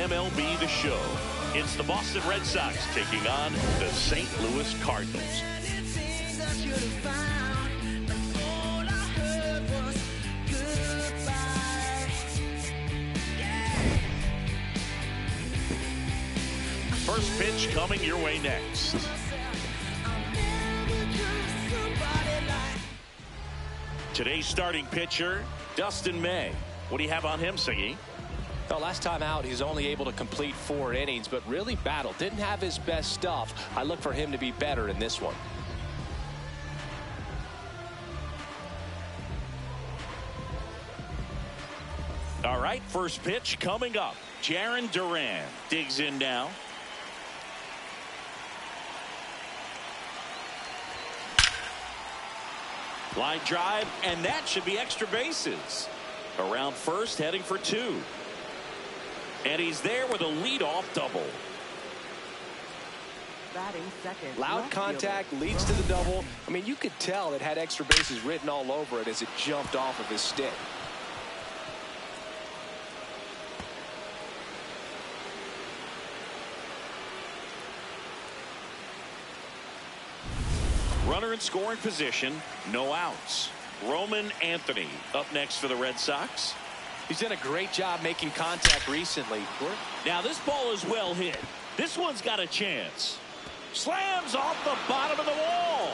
MLB The Show. It's the Boston Red Sox taking on the St. Louis Cardinals. First pitch coming your way next. Today's starting pitcher, Dustin May. What do you have on him, Siggy? Well, last time out, he's only able to complete 4 innings, but really battled. Didn't have his best stuff. I look for him to be better in this one. All right, first pitch coming up. Jarren Duran digs in now. Line drive, and that should be extra bases. Around first, heading for 2. And he's there with a leadoff double. Loud contact leads to the double. I mean, you could tell it had extra bases written all over it as it jumped off of his stick. Runner in scoring position, no outs. Roman Anthony up next for the Red Sox. He's done a great job making contact recently. Now this ball is well hit. This one's got a chance. Slams off the bottom of the wall.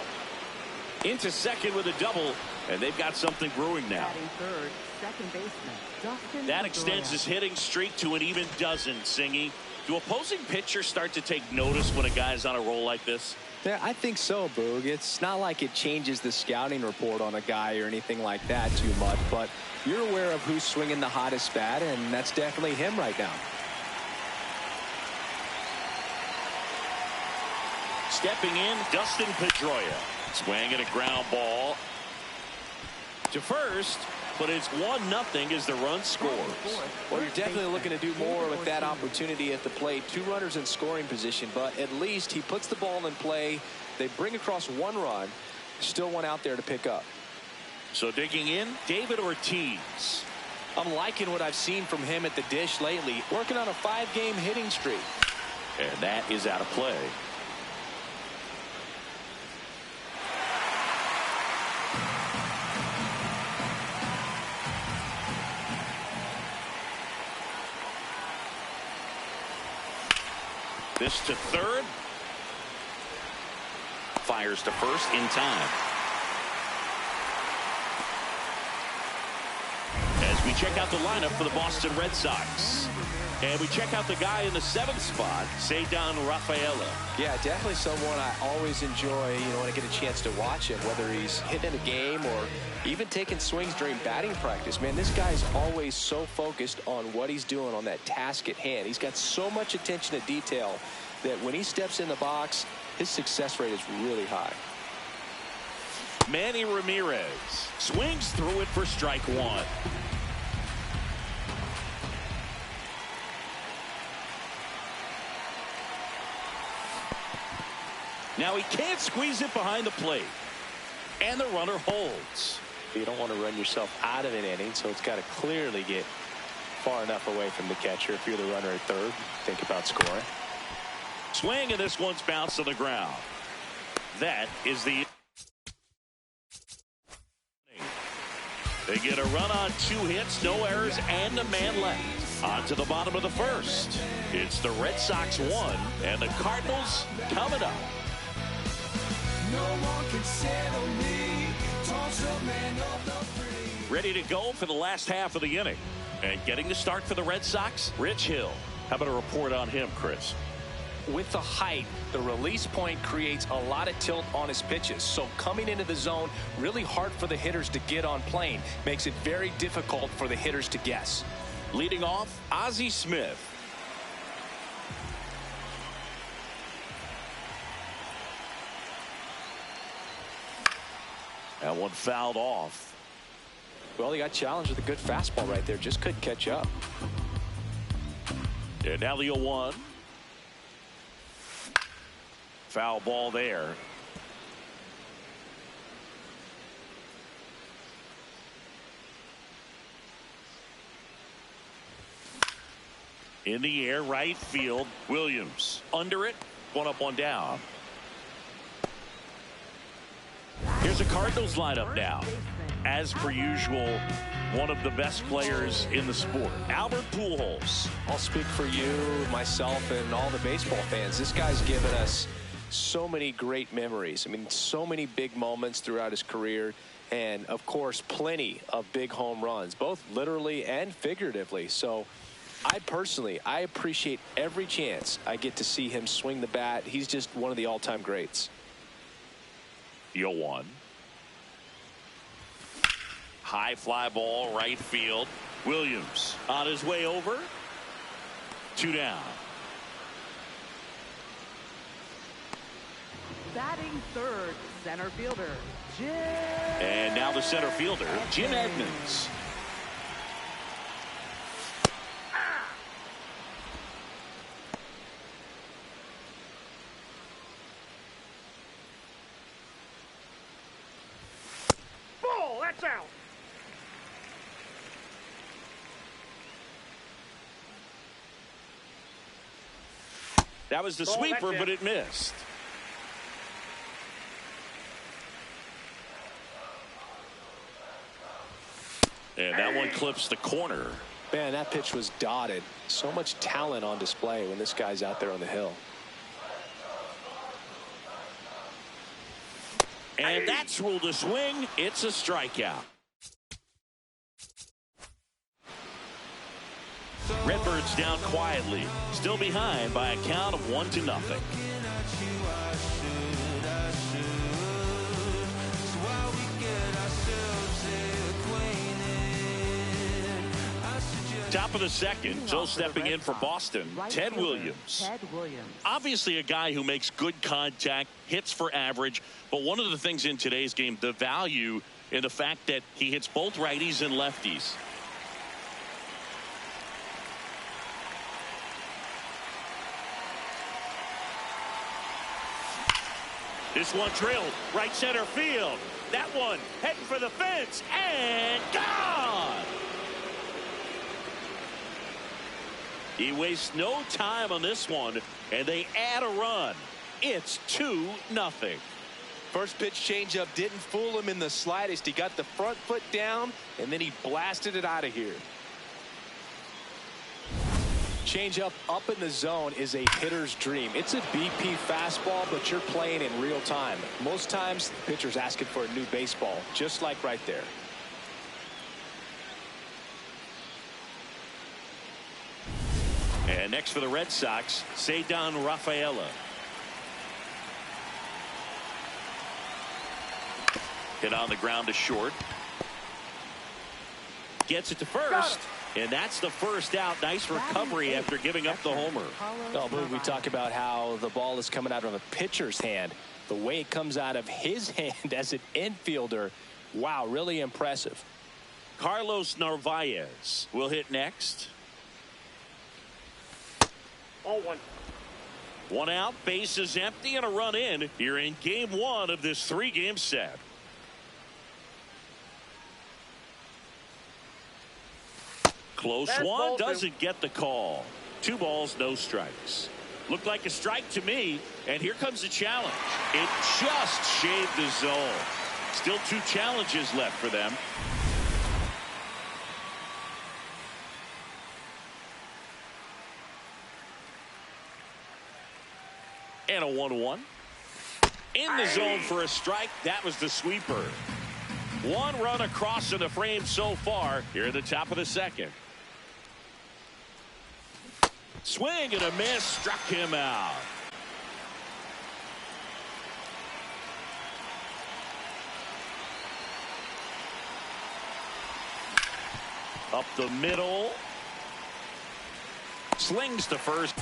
Into second with a double, and they've got something brewing now. Third, second baseman, that extends his hitting streak to an even dozen, Singy. Do opposing pitchers start to take notice when a guy's on a roll like this? Yeah, I think so, Boog. It's not like it changes the scouting report on a guy or anything like that too much, but you're aware of who's swinging the hottest bat, and that's definitely him right now. Stepping in, Dustin Pedroia. Swinging a ground ball to first, but it's 1-0 as the run scores. Well, you're definitely looking to do more with that opportunity at the plate. 2 runners in scoring position, but at least he puts the ball in play. They bring across 1 run. Still one out there to pick up. So digging in, David Ortiz. I'm liking what I've seen from him at the dish lately. Working on a 5-game hitting streak. And that is out of play. This to third. Fires to first in time. As we check out the lineup for the Boston Red Sox. And we check out the guy in the 7th spot, Ceddanne Rafaela. Yeah, definitely someone I always enjoy, when I get a chance to watch him, whether he's hitting a game or even taking swings during batting practice. Man, this guy's always so focused on what he's doing on that task at hand. He's got so much attention to detail that when he steps in the box, his success rate is really high. Manny Ramirez swings through it for strike 1. Now he can't squeeze it behind the plate. And the runner holds. You don't want to run yourself out of an inning, so it's got to clearly get far enough away from the catcher. If you're the runner at third, think about scoring. Swing, and this one's bounced to the ground. That is the... They get a run on 2 hits, no errors, and a man left. On to the bottom of the first. It's the Red Sox 1, and the Cardinals coming up. No one can settle me. Toss a man of the free. Ready to go for the last half of the inning. And getting the start for the Red Sox, Rich Hill. How about a report on him, Chris? With the height, the release point creates a lot of tilt on his pitches. So coming into the zone, really hard for the hitters to get on plane. Makes it very difficult for the hitters to guess. Leading off, Ozzie Smith. That one fouled off. Well, he got challenged with a good fastball right there. Just couldn't catch up. And now the 0-1. Foul ball there. In the air, right field. Williams under it. One up, one down. Here's a Cardinals lineup now. As per usual, one of the best players in the sport, Albert Pujols. I'll speak for you, myself, and all the baseball fans. This guy's given us so many great memories. I mean, so many big moments throughout his career. And, of course, plenty of big home runs, both literally and figuratively. So I appreciate every chance I get to see him swing the bat. He's just one of the all-time greats. 0-1. High fly ball, right field. Williams on his way over. 2 down. Batting third, center fielder, Jim. And now the center fielder, Jim Edmonds. Ball, that's out. That was the sweeper, but it missed. And that one clips the corner. Man, that pitch was dotted. So much talent on display when this guy's out there on the hill. And that's ruled a swing. It's a strikeout. Redbirds down quietly. Still behind by a count of 1-0. Top of the second, so stepping in for Boston, Ted Williams. Obviously a guy who makes good contact, hits for average, but one of the things in today's game, the value in the fact that he hits both righties and lefties. This one drilled right center field. That one heading for the fence and gone. He wastes no time on this one, and they add a run. It's 2-0. First pitch changeup didn't fool him in the slightest. He got the front foot down, and then he blasted it out of here. Changeup up in the zone is a hitter's dream. It's a BP fastball, but you're playing in real time. Most times, the pitcher's asking for a new baseball, just like right there. And next for the Red Sox, Ceddanne Rafaela. Hit on the ground to short. Gets it to first. And that's the first out. Nice recovery after giving up the homer. Oh, but we talk about how the ball is coming out of a pitcher's hand. The way it comes out of his hand as an infielder. Wow, really impressive. Carlos Narvaez will hit next. 0-1. One out, base is empty, and a run in here in game one of this 3-game set. Close one, doesn't get the call. 2 balls, no strikes. Looked like a strike to me, and here comes the challenge. It just shaved the zone. Still 2 challenges left for them. And a 1-1. In the zone for a strike. That was the sweeper. 1 run across in the frame so far here at the top of the second. Swing and a miss, struck him out. Up the middle. Slings to first.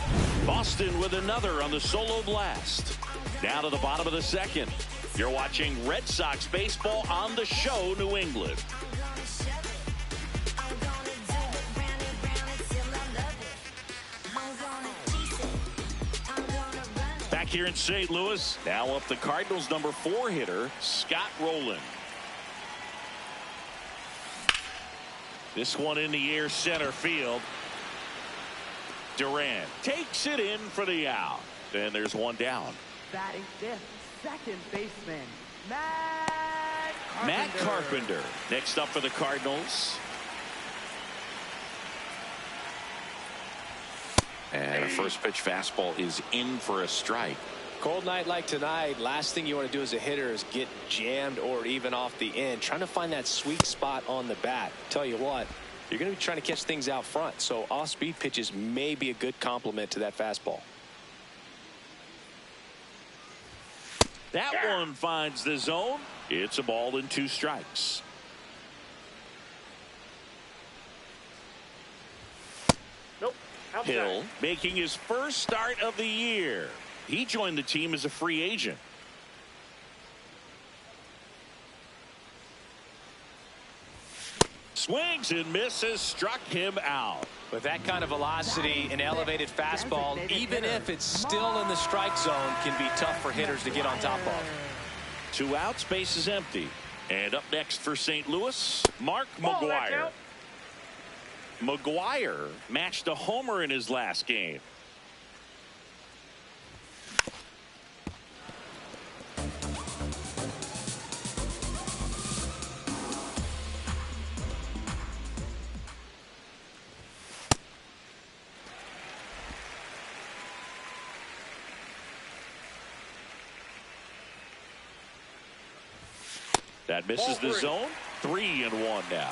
Boston with another on the solo blast. Down to the bottom of the second. You're watching Red Sox baseball on the show, New England. Back here in St. Louis, now up the Cardinals' number 4 hitter, Scott Rowland. This one in the air, center field. Durant takes it in for the out. And there's one down. Batting fifth, second baseman, Matt Carpenter. Next up for the Cardinals. And a first pitch fastball is in for a strike. Cold night like tonight, last thing you want to do as a hitter is get jammed or even off the end. Trying to find that sweet spot on the bat. Tell you what, you're going to be trying to catch things out front. So off-speed pitches may be a good complement to that fastball. That one finds the zone. It's a ball and 2 strikes. Nope. Outside. Hill making his first start of the year. He joined the team as a free agent. Swings and misses, struck him out. With that kind of velocity, an elevated fastball, even if it's still in the strike zone, can be tough for hitters to get on top of. 2 outs, base is empty. And up next for St. Louis, Mark Ball, that's McGuire. out. McGuire matched a homer in his last game. That misses the zone. 3-1 now.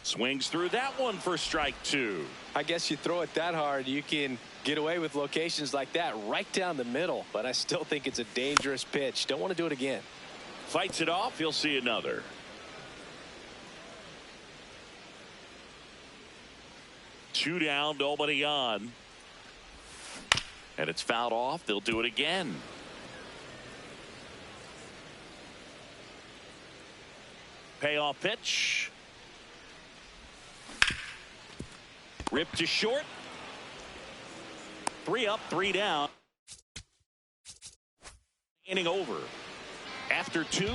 Swings through that one for strike 2. I guess you throw it that hard, you can get away with locations like that right down the middle. But I still think it's a dangerous pitch. Don't want to do it again. Fights it off. He'll see another. Two down, nobody on. And it's fouled off. They'll do it again. Payoff pitch. Ripped to short. 3 up, 3 down. Inning over. After 2,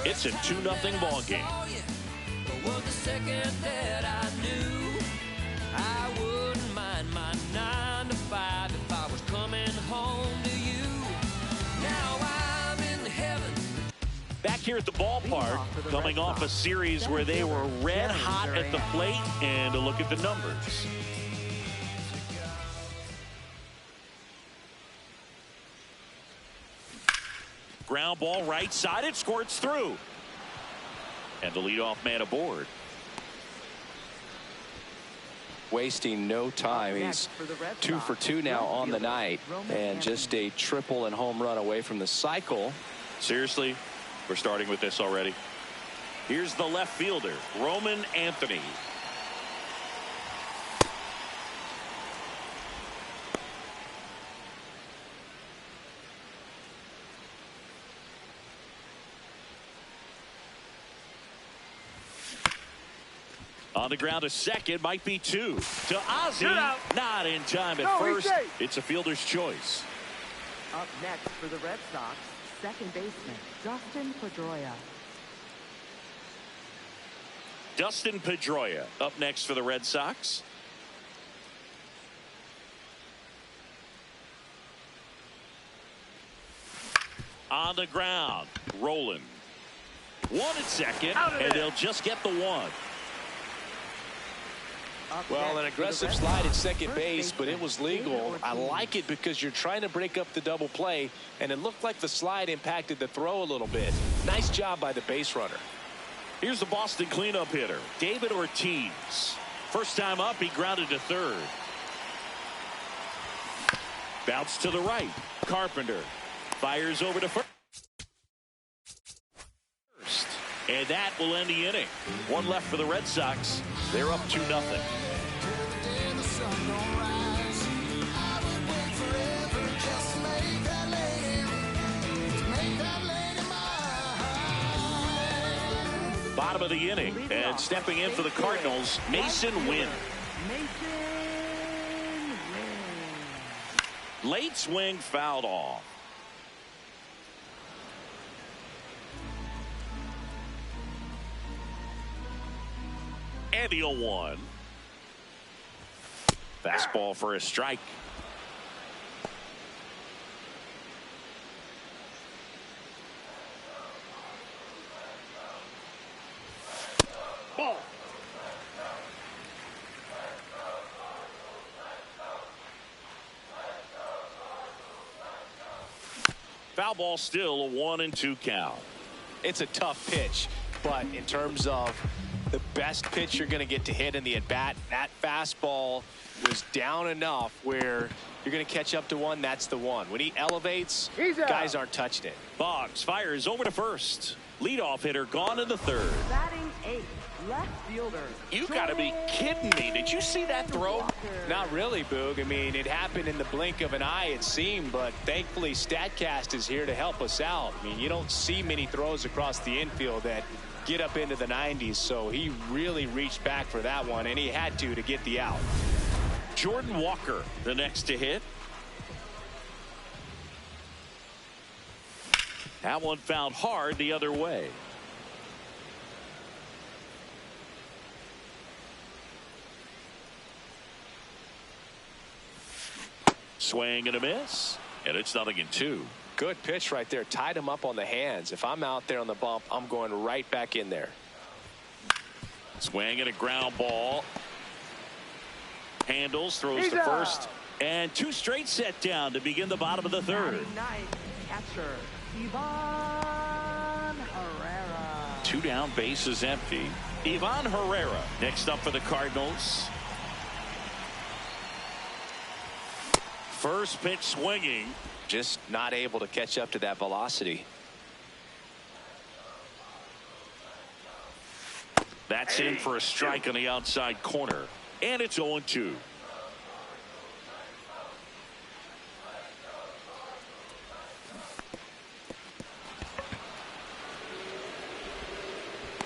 it's a 2-0 ball game. Was the second that I knew I wouldn't mind my 9 to 5 if I was coming home to you. Now I'm in heaven. Back here at the ballpark, coming off a series where they were red hot at the plate, and a look at the numbers. Ground ball right side, it squirts through. And the leadoff man aboard. Wasting no time. He's 2 for 2 now on the night, and just a triple and home run away from the cycle. Seriously, we're starting with this already. Here's the left fielder, Roman Anthony. On the ground, a second, might be 2. To Ozzie, not in time at first. It's a fielder's choice. Up next for the Red Sox, second baseman, Dustin Pedroia. Dustin Pedroia up next for the Red Sox. On the ground, rolling. 1 at second, and they'll just get the 1. Well, an aggressive slide at second base, but it was legal. I like it because you're trying to break up the double play, and it looked like the slide impacted the throw a little bit. Nice job by the base runner. Here's the Boston cleanup hitter, David Ortiz. First time up, he grounded to third. Bounce to the right. Carpenter fires over to first. And that will end the inning. 1 left for the Red Sox. They're up 2-0. Bottom of the inning, and stepping in for the Cardinals, Mason Wynn. Late swing fouled off. the 0-1. Fastball for a strike. Ball. Foul ball, still a 1-2 count. It's a tough pitch, but in terms of the best pitch you're going to get to hit in the at-bat, that fastball was down enough where you're going to catch up to one. That's the one. When he elevates, guys aren't touching it. Boggs fires over to first. Leadoff hitter gone in the third. Batting 8th, left fielder. You got to be kidding me. Did you see that throw? Not really, Boog. I mean, it happened in the blink of an eye, it seemed, but thankfully StatCast is here to help us out. I mean, you don't see many throws across the infield that get up into the 90s, so he really reached back for that one, and he had to get the out. Jordan Walker, the next to hit. That one fouled hard the other way. Swing and a miss, and it's 0-2. Good pitch right there. Tied him up on the hands. If I'm out there on the bump, I'm going right back in there. Swing and a ground ball. Handles, throws to first, and 2 straight set down to begin the bottom of the third. Catcher Ivan Herrera. 2 down, bases empty. Ivan Herrera next up for the Cardinals. First pitch swinging. Just not able to catch up to that velocity. That's in for a strike on the outside corner, and it's 0-2.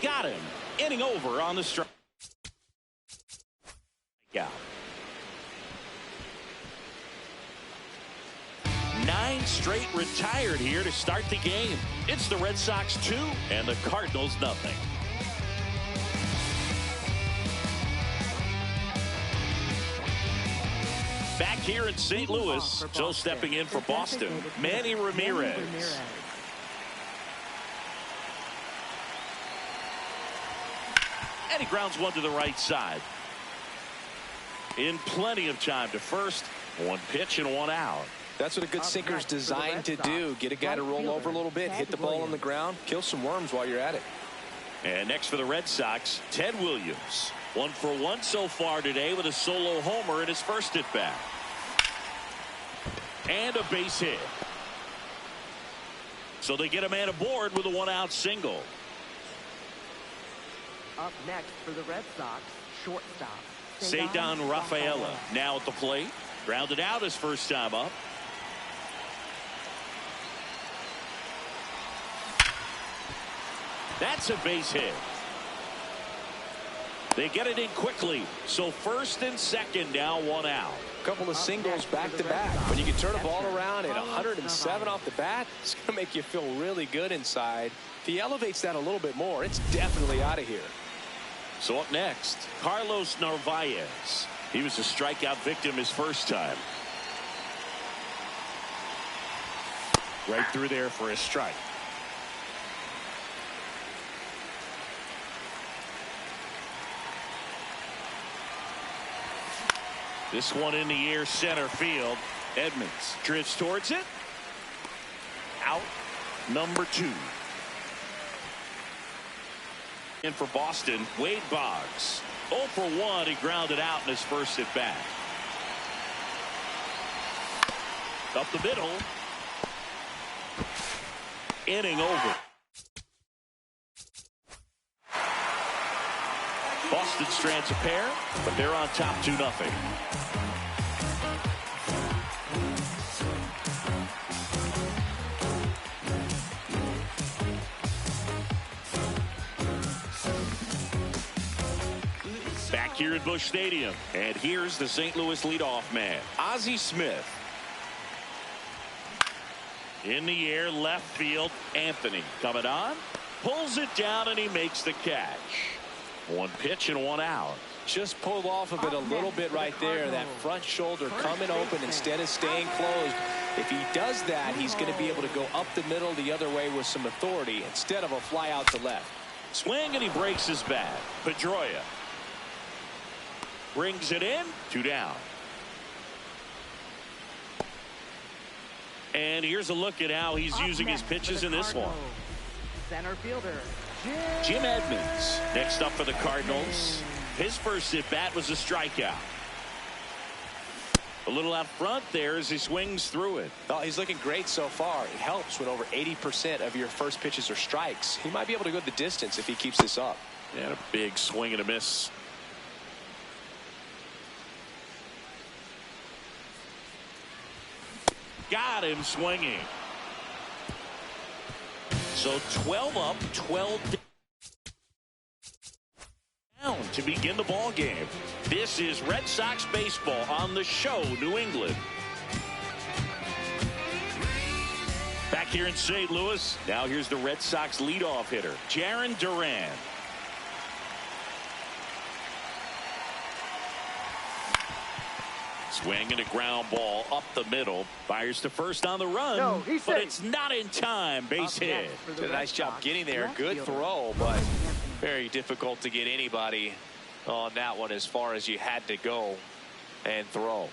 Got him. Inning over on the strike. Yeah. 9 straight retired here to start the game. It's the Red Sox 2 and the Cardinals nothing. Back here in St. Louis, so stepping in for Boston, Manny Ramirez. And he grounds one to the right side. In plenty of time to first. 1 pitch and 1 out. That's what a good sinker's designed to do. Get a guy to roll over a little bit, hit the ball on the ground, kill some worms while you're at it. And next for the Red Sox, Ted Williams. 1 for 1 so far today with a solo homer in his first at bat. And a base hit. So they get a man aboard with a 1-out single. Up next for the Red Sox, shortstop Ceddanne Rafaela now at the plate. Grounded out his first time up. That's a base hit. They get it in quickly. So first and second now, 1 out. Couple of singles back to back. When you can turn a ball around at 107 off the bat, it's going to make you feel really good inside. If he elevates that a little bit more, it's definitely out of here. So up next, Carlos Narvaez. He was a strikeout victim his first time. Right through there for a strike. This one in the air, center field. Edmonds drifts towards it. Out, number 2. In for Boston, Wade Boggs. 0 for 1, he grounded out in his first at bat. Up the middle. Inning over. Boston strands a pair, but they're on top 2-0. Back here at Busch Stadium, and here's the St. Louis leadoff man, Ozzie Smith. In the air, left field, Anthony coming on, pulls it down, and he makes the catch. One pitch and one out. Just pulled off of it a little bit right there. That front shoulder coming open instead of staying closed. If he does that, he's going to be able to go up the middle the other way with some authority instead of a fly out to left. Swing, and he breaks his bat. Pedroia brings it in. 2 down. And here's a look at how he's using his pitches in this one. Center fielder Jim Edmonds next up for the Cardinals. His first at bat was a strikeout. A little out front there as he swings through it. Oh, he's looking great so far. It helps when over 80% of your first pitches are strikes. He might be able to go the distance if he keeps this up. And a big swing and a miss. Got him swinging. So 12 up, 12 down to begin the ball game. This is Red Sox baseball on the show, New England. Back here in St. Louis, now here's the Red Sox leadoff hitter, Jarren Duran. Swing and a ground ball up the middle. Fires to first on the run, but it's not in time. Base hit. Did a nice job getting there. Good throw, but very difficult to get anybody on that one as far as you had to go and throw.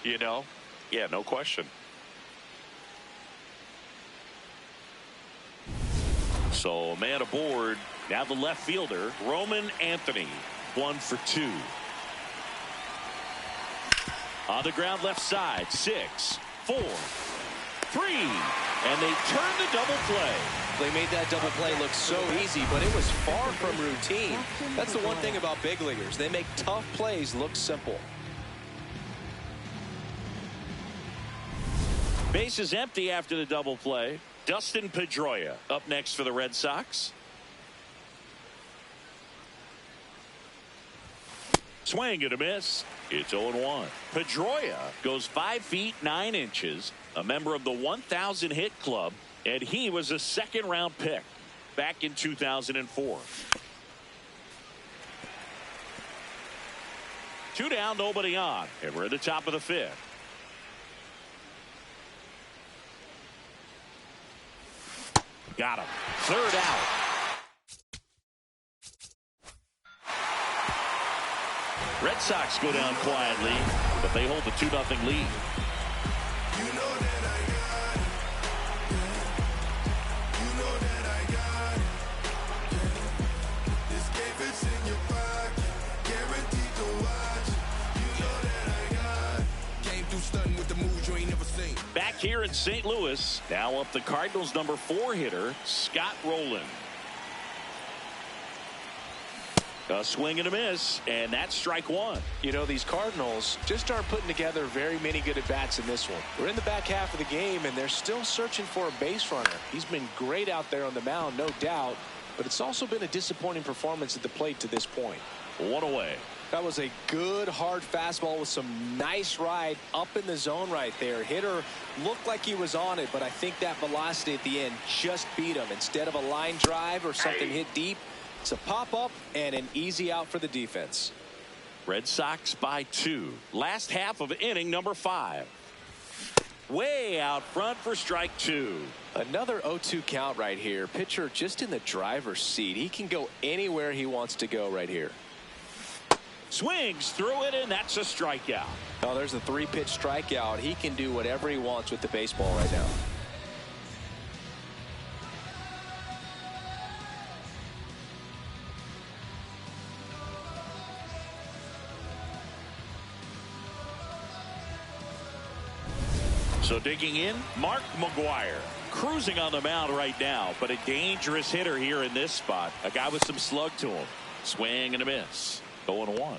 You know? Yeah, no question. So a man aboard. Now the left fielder, Roman Anthony. 1 for 2. On the ground left side, 6, 4, 3, and they turn the double play. They made that double play look so easy, but it was far from routine. That's the one thing about big leaguers. They make tough plays look simple. Base is empty after the double play. Dustin Pedroia up next for the Red Sox. Swing and a miss. It's 0-1. Pedroia goes 5 feet 9 inches, a member of the 1,000 hit club, and he was a second-round pick back in 2004. 2 down, nobody on, and we're at the top of the 5th. Got him. 3rd out. Red Sox go down quietly, but they hold the 2-0 lead. Back here in St. Louis, now up the Cardinals' number 4 hitter, Scott Rowland. A swing and a miss, and that's strike 1. You know, these Cardinals just aren't putting together very many good at-bats in this one. We're in the back half of the game, and they're still searching for a base runner. He's been great out there on the mound, no doubt, but it's also been a disappointing performance at the plate to this point. 1 away. That was a good, hard fastball with some nice ride up in the zone right there. Hitter looked like he was on it, but I think that velocity at the end just beat him. Instead of a line drive or something hit deep, it's a pop-up and an easy out for the defense. Red Sox by 2. Last half of inning number 5. Way out front for strike 2. Another 0-2 count right here. Pitcher just in the driver's seat. He can go anywhere he wants to go right here. Swings through it, and that's a strikeout. Oh, there's a 3-pitch strikeout. He can do whatever he wants with the baseball right now. So digging in, Mark McGwire. Cruising on the mound right now, but a dangerous hitter here in this spot. A guy with some slug to him. Swing and a miss. 0-1.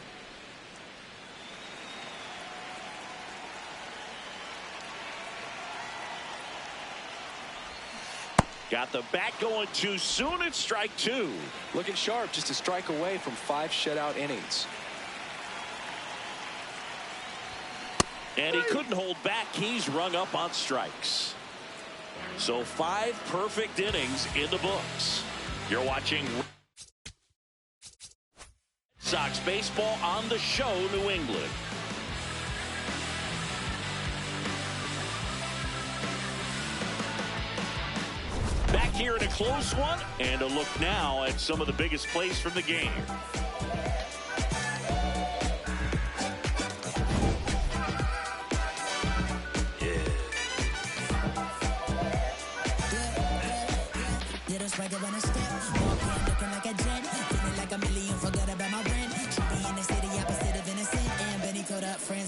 Got the bat going too soon. It's strike 2. Looking sharp, just a strike away from 5 shutout innings. And he couldn't hold back. He's rung up on strikes. So 5 perfect innings in the books. You're watching Sox baseball on the show, New England. Back here in a close one, and a look now at some of the biggest plays from the game.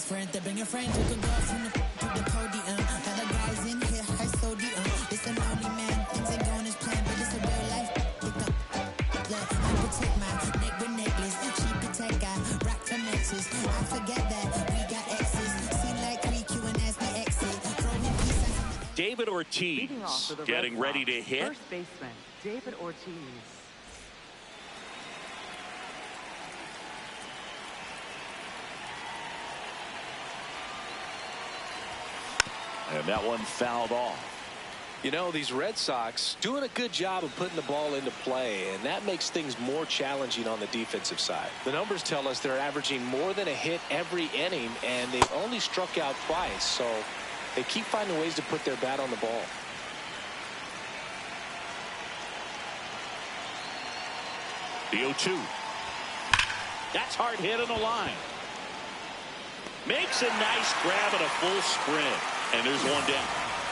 Friend to bring a friend who can go from the podium. Other guys in here, I so deep. It's a lonely man, things ain't going as planned, but it's a real life. Look, I protect my neck with necklace. She protect, I rock for Nexus. I forget that we got exes. Seem like 3Q and as we exit. David Ortiz getting ready to hit. First baseman, David Ortiz. And that one fouled off. You know, these Red Sox doing a good job of putting the ball into play, and that makes things more challenging on the defensive side. The numbers tell us they're averaging more than a hit every inning, and they've only struck out twice, so they keep finding ways to put their bat on the ball. The 0-2. That's hard hit on the line. Makes a nice grab and a full sprint. And there's one down.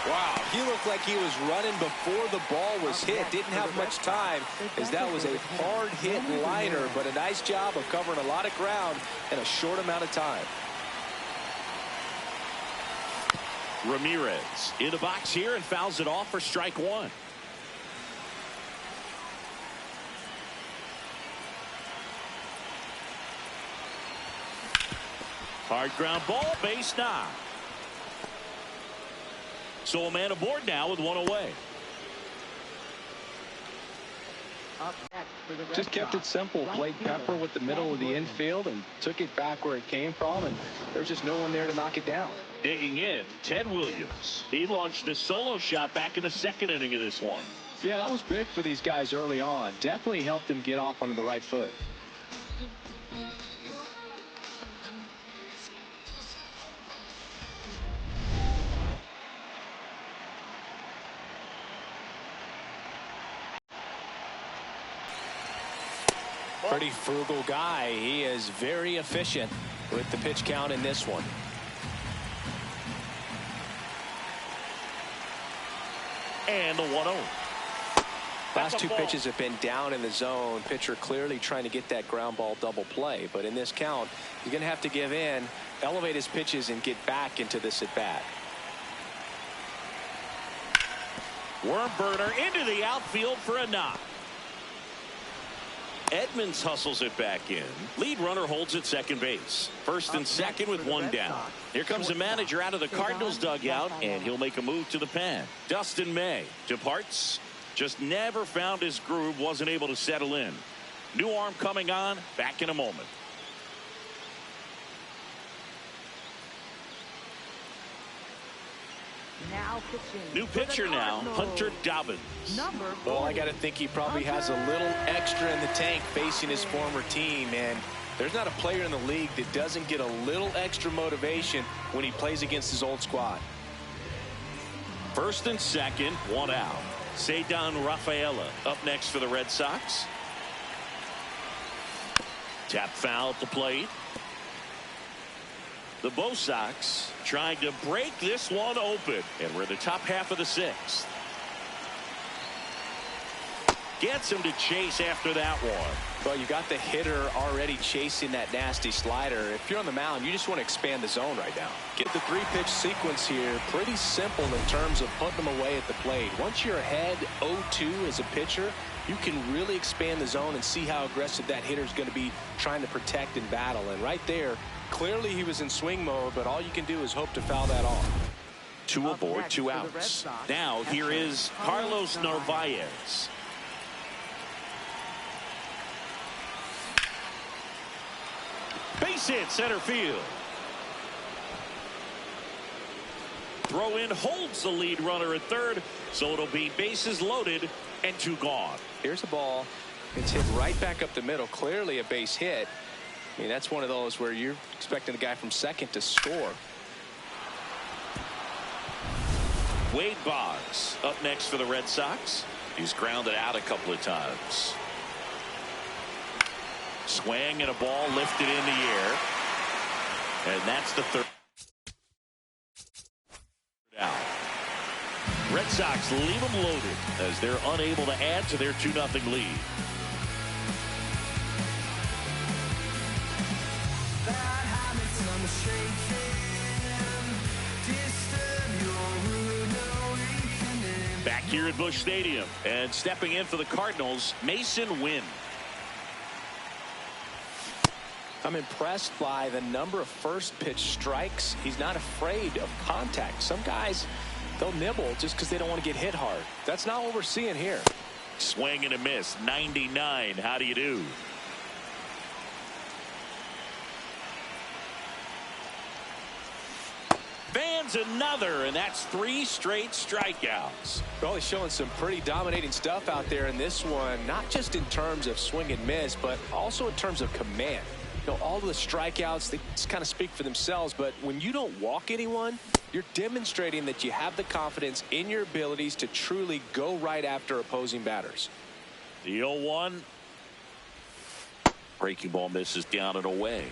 Wow, he looked like he was running before the ball was hit. Didn't have much time, as that was a hard hit liner, but a nice job of covering a lot of ground in a short amount of time. Ramirez in the box here and fouls it off for strike one. Hard ground ball, base knock. So a man aboard now with one away. Just kept it simple. Played pepper with the middle of the infield and took it back where it came from, and there's just no one there to knock it down. Digging in, Ted Williams. He launched a solo shot back in the second inning of this one. Yeah, that was big for these guys early on. Definitely helped them get off on the right foot. Pretty frugal guy. He is very efficient with the pitch count in this one. And the 1-0. Last two pitches have been down in the zone. Pitcher clearly trying to get that ground ball double play. But in this count, he's going to have to give in, elevate his pitches, and get back into this at bat. Worm burner into the outfield for a knock. Edmonds hustles it back in. Lead runner holds at second base. First and second with one down. Here comes the manager out of the Cardinals dugout, and he'll make a move to the pen. Dustin May departs. Just never found his groove. Wasn't able to settle in. New arm coming on. Back in a moment. Now pitching. New pitcher now, Hunter Dobbins. Well, I got to think he probably has a little extra in the tank facing his former team, and there's not a player in the league that doesn't get a little extra motivation when he plays against his old squad. First and second, one out. Ceddanne Rafaela up next for the Red Sox. Tap foul at the plate. The Bo Sox trying to break this one open, and we're in the top half of the sixth. Gets him to chase after that one. Well, you got the hitter already chasing that nasty slider. If you're on the mound, you just want to expand the zone right now. Get the three-pitch sequence here. Pretty simple in terms of putting them away at the plate. Once you're ahead 0-2 as a pitcher, you can really expand the zone and see how aggressive that hitter is going to be trying to protect and battle. And right there, clearly he was in swing mode, but all you can do is hope to foul that off. Two aboard, two outs. Now here is Carlos Narvaez. Base hit center field. Throw in holds the lead runner at third, so it'll be bases loaded and two gone. Here's the ball. It's hit right back up the middle. Clearly a base hit. I mean, that's one of those where you're expecting the guy from second to score. Wade Boggs up next for the Red Sox. He's grounded out a couple of times. Swing and a ball lifted in the air. And that's the third out. Red Sox leave them loaded as they're unable to add to their 2-0 lead. Back here at Busch Stadium, and stepping in for the Cardinals, Mason Wynn. I'm impressed by the number of first pitch strikes. He's not afraid of contact. Some guys, they'll nibble just because they don't want to get hit hard. That's not what we're seeing here. Swing and a miss. 99. How do you do? Fans another, and that's 3 straight strikeouts. Well, he's showing some pretty dominating stuff out there in this one, not just in terms of swing and miss, but also in terms of command. You know, all of the strikeouts, they just kind of speak for themselves, but when you don't walk anyone, you're demonstrating that you have the confidence in your abilities to truly go right after opposing batters. The 0-1. Breaking ball misses down and away.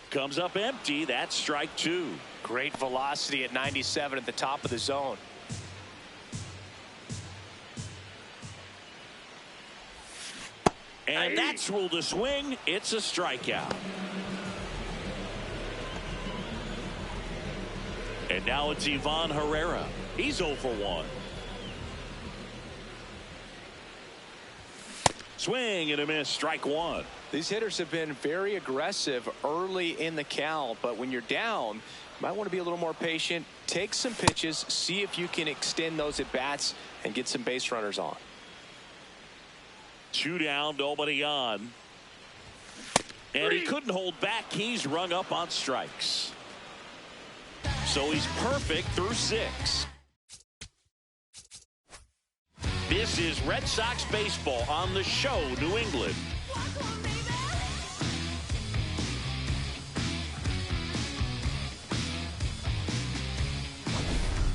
Comes up empty. That's strike 2. Great velocity at 97 at the top of the zone. And that's ruled a swing. It's a strikeout. And now it's Ivan Herrera. He's 0 for 1. Swing and a miss. Strike 1. These hitters have been very aggressive early in the count, but when you're down, you might want to be a little more patient. Take some pitches, see if you can extend those at bats and get some base runners on. 2 down, nobody on. And he couldn't hold back. He's rung up on strikes. So he's perfect through 6. This is Red Sox baseball on the show, New England.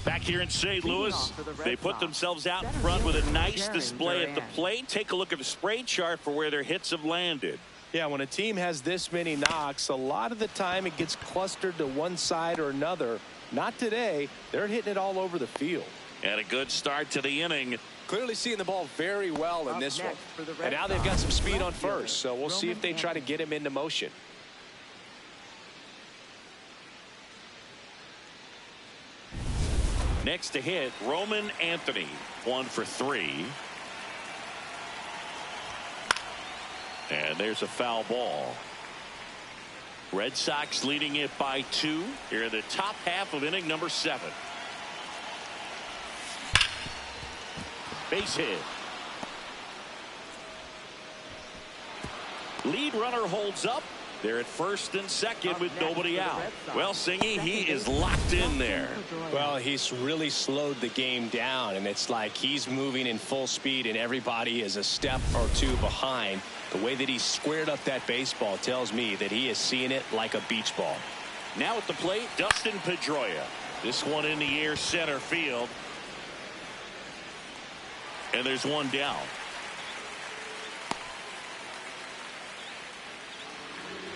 Back here in St. Louis, they put themselves out in front with a nice display at the plate. Take a look at the spray chart for where their hits have landed. Yeah, when a team has this many knocks, a lot of the time it gets clustered to one side or another. Not today. They're hitting it all over the field. And a good start to the inning. Clearly seeing the ball very well in this one. And now they've got some speed on first, so we'll see if they try to get him into motion. Next to hit, Roman Anthony, 1 for 3. And there's a foul ball. Red Sox leading it by 2 here in the top half of inning number 7. Base hit. Lead runner holds up. They're at first and second with nobody out. Well, Singy, he is locked in there. Well, he's really slowed the game down, and it's like he's moving in full speed and everybody is a step or 2 behind. The way that he squared up that baseball tells me that he is seeing it like a beach ball. Now at the plate, Dustin Pedroia. This one in the air, center field. And there's 1 down.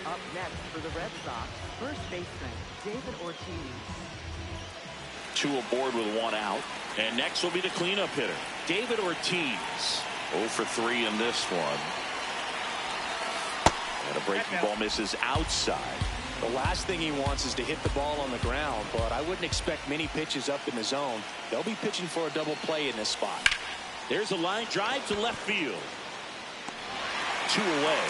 Up next for the Red Sox, first baseman David Ortiz. 2 aboard with 1 out. And next will be the cleanup hitter, David Ortiz. 0 for 3 in this one. And a breaking ball misses outside. The last thing he wants is to hit the ball on the ground, but I wouldn't expect many pitches up in the zone. They'll be pitching for a double play in this spot. There's a line drive to left field. 2 away.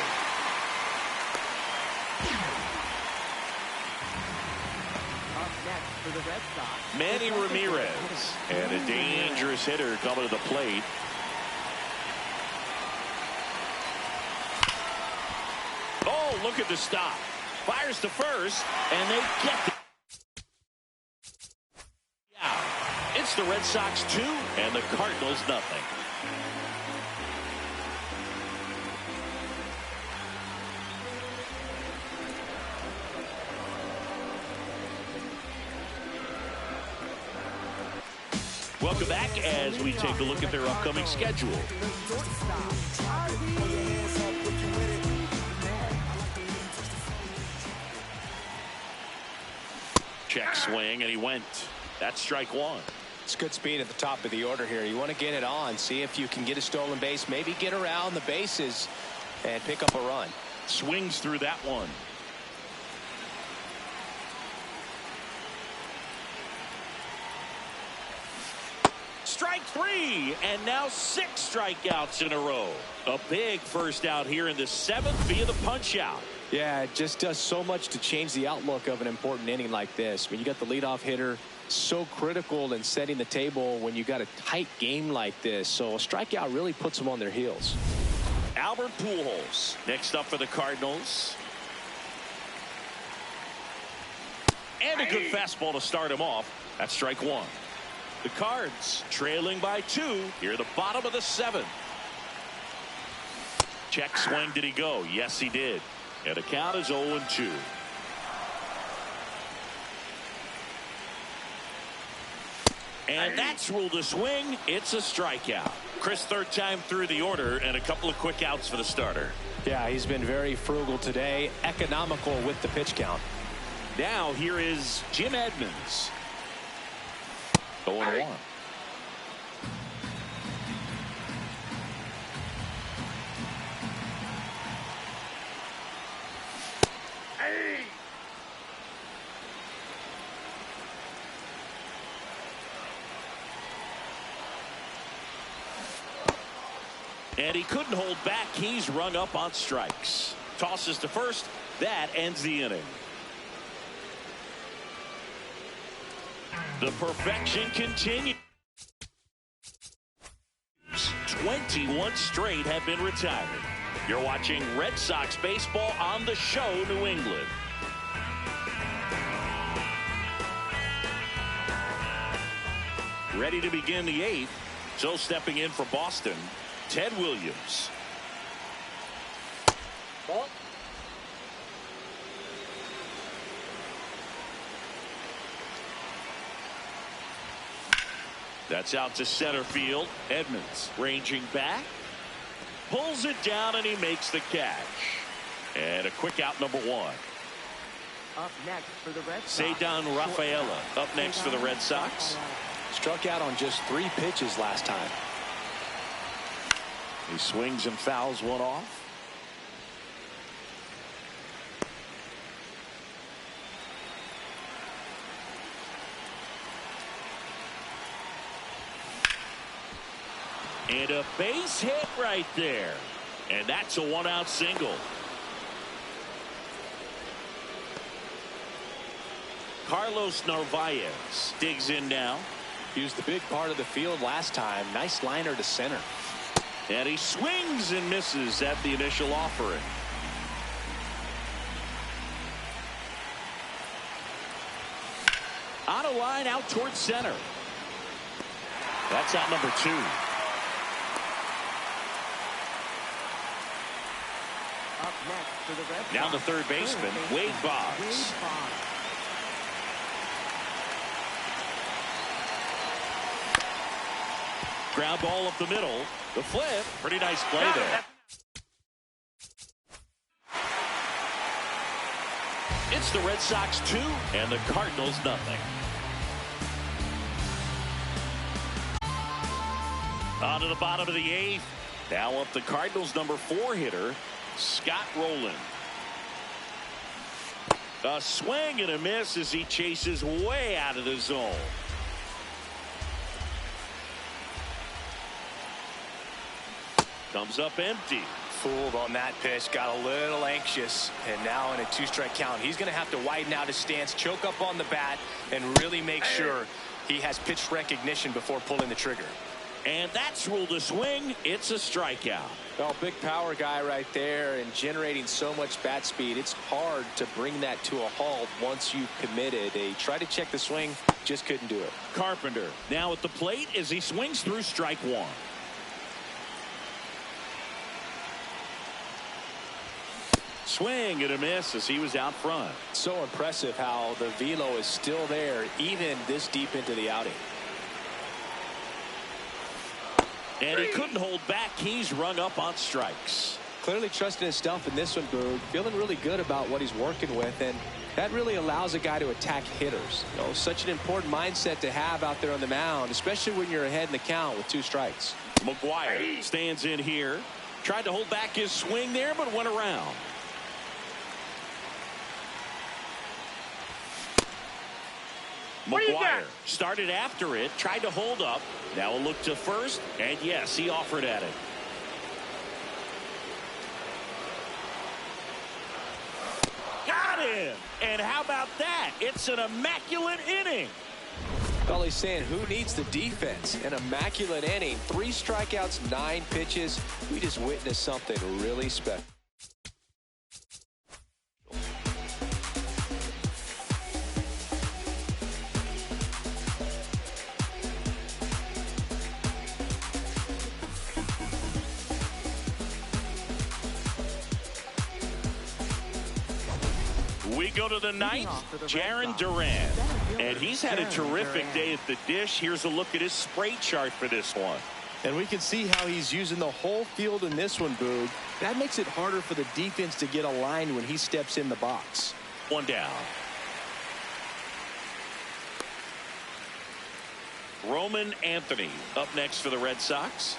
Up next for the Red Sox, Manny Ramirez. And a dangerous hitter coming to the plate. Oh, look at the stop. Fires to first, and they get the... Yeah, it's the Red Sox 2 and the Cardinals nothing. Welcome back as we take a look at their upcoming schedule. Check swing, and he went. That's strike one. It's good speed at the top of the order here. You want to get it on, see if you can get a stolen base, maybe get around the bases and pick up a run. Swings through that one. Strike three, and now 6 strikeouts in a row. A big first out here in the 7th via the punch out. Yeah, it just does so much to change the outlook of an important inning like this. I mean, you got the leadoff hitter, so critical in setting the table when you got a tight game like this. So a strikeout really puts them on their heels. Albert Pujols next up for the Cardinals. And a good fastball to start him off. That's strike one. The Cards trailing by 2 here at the bottom of the 7th. Check swing. Did he go? Yes, he did. And the count is 0-2. And that's ruled a swing. It's a strikeout. Chris, 3rd time through the order, and a couple of quick outs for the starter. Yeah, he's been very frugal today, economical with the pitch count. Now here is Jim Edmonds. 0-1. And he couldn't hold back. He's rung up on strikes. Tosses to first. That ends the inning. The perfection continues. 21 straight have been retired. You're watching Red Sox baseball on the show, New England. Ready to begin the 8th. So stepping in for Boston, Ted Williams. Ball. That's out to center field. Edmonds ranging back. Pulls it down, and he makes the catch. And a quick out, number 1. Up next for the Red Sox, Cedar Rafaela up next for the Red Sox. Struck out on just 3 pitches last time. He swings and fouls one off. And a base hit right there. And that's a 1-out single. Carlos Narvaez digs in now. Used the big part of the field last time. Nice liner to center. And he swings and misses at the initial offering. On a line out towards center. That's out number 2. Up next for the Red Sox, Down the third baseman, Wade Boggs. Ground ball up the middle. The flip. Pretty nice play there. It's the Red Sox 2 and the Cardinals nothing. On to the bottom of the 8th. Now up the Cardinals number 4 hitter, Scott Rowland. A swing and a miss as he chases way out of the zone. Comes up empty. Fooled on that pitch, got a little anxious, and now in a 2-strike count, he's going to have to widen out his stance, choke up on the bat, and really make sure he has pitch recognition before pulling the trigger. And that's ruled a swing. It's a strikeout. Well, big power guy right there and generating so much bat speed. It's hard to bring that to a halt once you've committed. They tried to check the swing, just couldn't do it. Carpenter now at the plate as he swings through strike one. Swing and a miss as he was out front. So impressive how the velo is still there even this deep into the outing. And he couldn't hold back. He's rung up on strikes. Clearly trusting his stuff in this one, Boog. Feeling really good about what he's working with, and that really allows a guy to attack hitters. You know, such an important mindset to have out there on the mound, especially when you're ahead in the count with 2 strikes. McGuire stands in here. Tried to hold back his swing there, but went around. McGuire started after it, tried to hold up. Now a look to first, and yes, he offered at it. Got him! And how about that? It's an immaculate inning. Well, he's saying who needs the defense? An immaculate inning. 3 strikeouts, 9 pitches. We just witnessed something really special. We go to the 9th, Jarren Duran. And he's had a terrific day at the dish. Here's a look at his spray chart for this one. And we can see how he's using the whole field in this one, Boog. That makes it harder for the defense to get aligned when he steps in the box. One down. Roman Anthony up next for the Red Sox.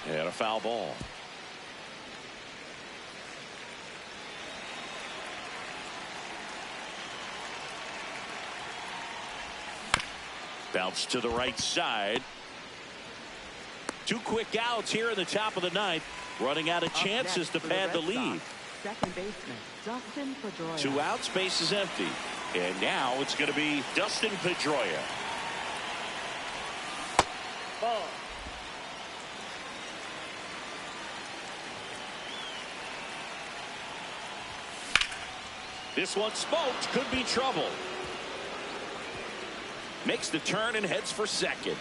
And a foul ball. Bounce to the right side. 2 quick outs here in the top of the 9th. Running out of chances to pad the lead. Second baseman, Dustin Pedroia. 2 outs, base is empty. And now it's going to be Dustin Pedroia. Ball. This one smoked, could be trouble. Makes the turn and heads for second.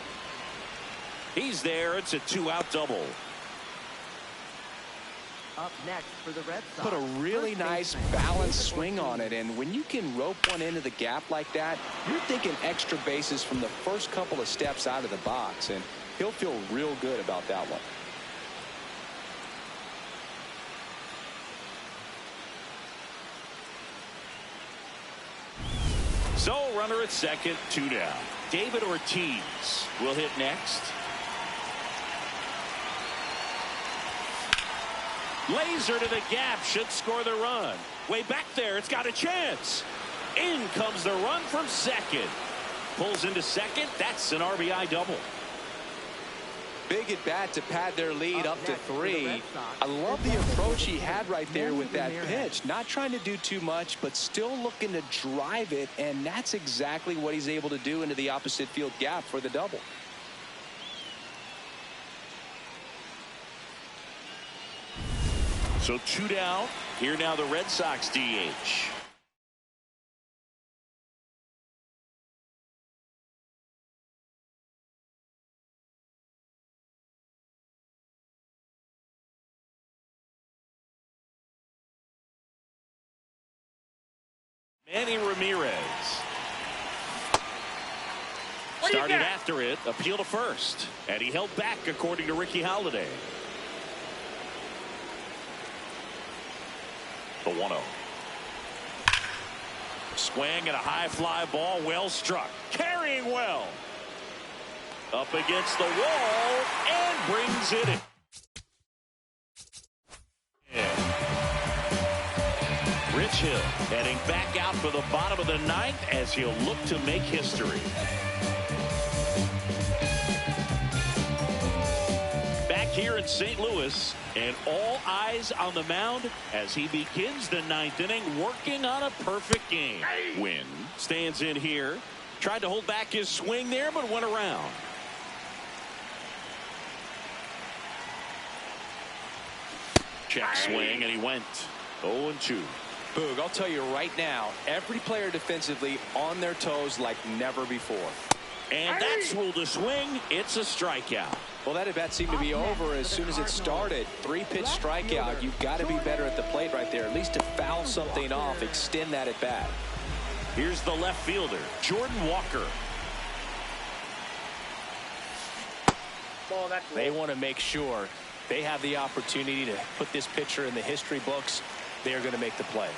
He's there. It's a 2-out double. Up next for the Red Sox. Put a really nice balanced swing on it, and when you can rope one into the gap like that, you're thinking extra bases from the first couple of steps out of the box, and he'll feel real good about that one. So runner at second, 2 down. David Ortiz will hit next. Laser to the gap, should score the run. Way back there, it's got a chance. In comes the run from second. Pulls into second, that's an RBI double. Big at bat to pad their lead up to 3. I love the approach he had right there with that pitch. Not trying to do too much, but still looking to drive it, and that's exactly what he's able to do into the opposite field gap for the double. So 2 down. Here now the Red Sox DH. Manny Ramirez. Started after it, appeal to first. And he held back according to Ricky Holiday. The 1-0. Swing and a high fly ball, well struck. Carrying well. Up against the wall and brings it in. Rich Hill heading back out for the bottom of the 9th as he'll look to make history. Back here in St. Louis, and all eyes on the mound as he begins the 9th inning, working on a perfect game. Wynn stands in here. Tried to hold back his swing there, but went around. Check swing, and he went 0-2. Boog, I'll tell you right now, every player defensively on their toes like never before. And that's ruled a swing. It's a strikeout. Well, that at-bat seemed to be over as soon as it started. 3-pitch strikeout. You've got to be better at the plate right there, at least to foul something off, extend that at-bat. Here's the left fielder, Jordan Walker. They want to make sure they have the opportunity to put this pitcher in the history books. They are going to make the play.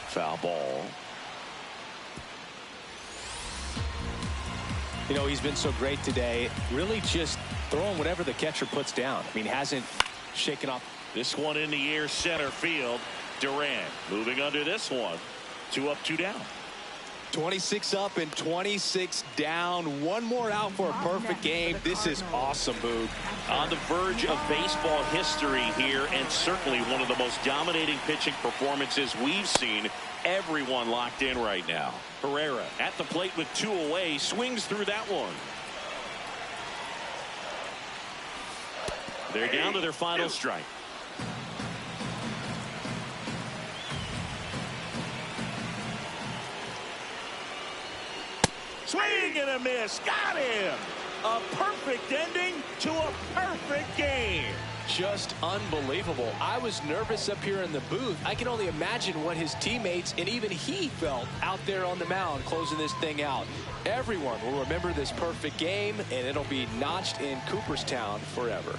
Foul ball. You know, he's been so great today. Really just throwing whatever the catcher puts down. I mean, hasn't shaken off. This one in the air, center field. Durant moving under this one. 2 up, 2 down. 26 up and 26 down. One more out for a perfect game. This is awesome, Boog. On the verge of baseball history here, and certainly one of the most dominating pitching performances we've seen. Everyone locked in right now. Herrera at the plate with 2 away, swings through that one. They're down to their final strike. Swing and a miss. Got him. A perfect ending to a perfect game. Just unbelievable. I was nervous up here in the booth. I can only imagine what his teammates and even he felt out there on the mound closing this thing out. Everyone will remember this perfect game, and it'll be notched in Cooperstown forever.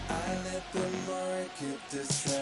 I let the market decide.